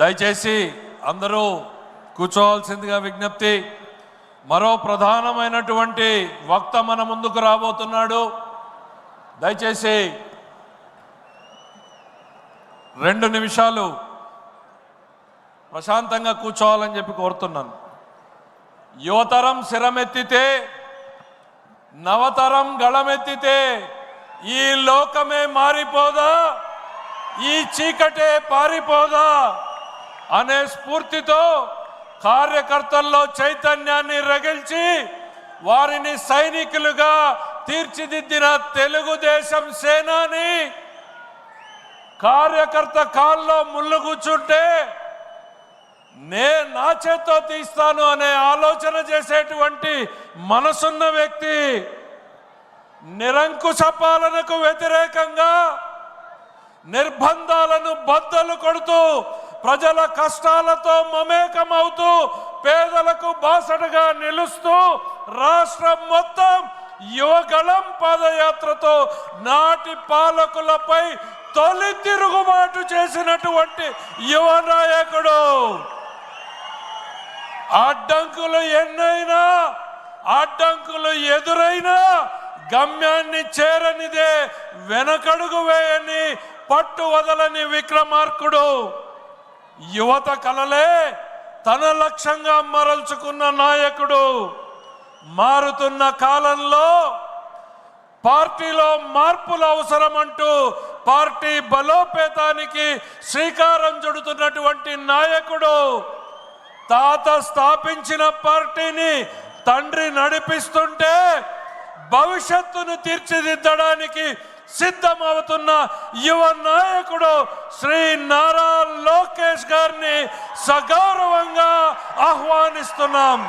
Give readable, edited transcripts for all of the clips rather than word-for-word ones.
దయచేసి అందరూ కూర్చోవాల్సిందిగా విజ్ఞప్తి. మరో ప్రధానమైనటువంటి వక్త మన ముందుకు రాబోతున్నాడు. దయచేసి 2 నిమిషాలు ప్రశాంతంగా కూర్చోవాలని చెప్పి కోరుతున్నాను. యువతరం శిరమెత్తితే, నవతరం గళమెత్తితే ఈ లోకమే మారిపోదా, ఈ చీకటే పారిపోదా అనే స్ఫూర్తితో కార్యకర్తల్లో చైతన్యాన్ని రగిల్చి వారిని సైనికులుగా తీర్చిదిద్దిన తెలుగుదేశం సేనాని కార్యకర్త కాల్లో ముళ్ళు కూర్చుంటే నా చేత్తో తీస్తాను అనే ఆలోచన చేసేటువంటి మనసున్న వ్యక్తి, నిరంకుశ పాలనకు వ్యతిరేకంగా నిర్బంధాలను బద్దలు కొడుతూ ప్రజల కష్టాలతో మమేకమవుతూ పేదలకు బాసటగా నిలుస్తూ రాష్ట్రం మొత్తం యువగళం పాదయాత్రతో నాటి పాలకులపై తొలి తిరుగుబాటు చేసినటువంటి యువ నాయకుడు. అడ్డంకులు ఎన్నైనా, అడ్డంకులు ఎదురైనా గమ్యాన్ని చేరనిదే వెనకడుగు వేయని పట్టు వదలని విక్రమార్కుడు. యువత కలలే తన లక్ష్యంగా మరల్చుకున్న నాయకుడు. మారుతున్న కాలంలో పార్టీలో మార్పులు అవసరమంటూ పార్టీ బలోపేతానికి శ్రీకారం చుడుతున్నటువంటి నాయకుడు. తాత స్థాపించిన పార్టీని తండ్రి నడిపిస్తుంటే భవిష్యత్తును తీర్చిదిద్దడానికి సిద్ధమవుతున్న యువ నాయకుడు శ్రీ నారా లోకేష్ గారిని సగౌరవంగా ఆహ్వానిస్తున్నాం.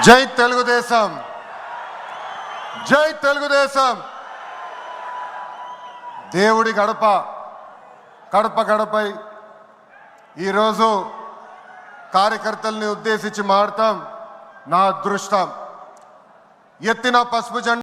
జై తెలుగుదేశం, జై తెలుగుదేశం. దేవుడి గడప గడపై ఈరోజు కార్యకర్తల్ని ఉద్దేశించి మాడతాం. నా అదృష్టం. ఎత్తిన పసుపు జెండా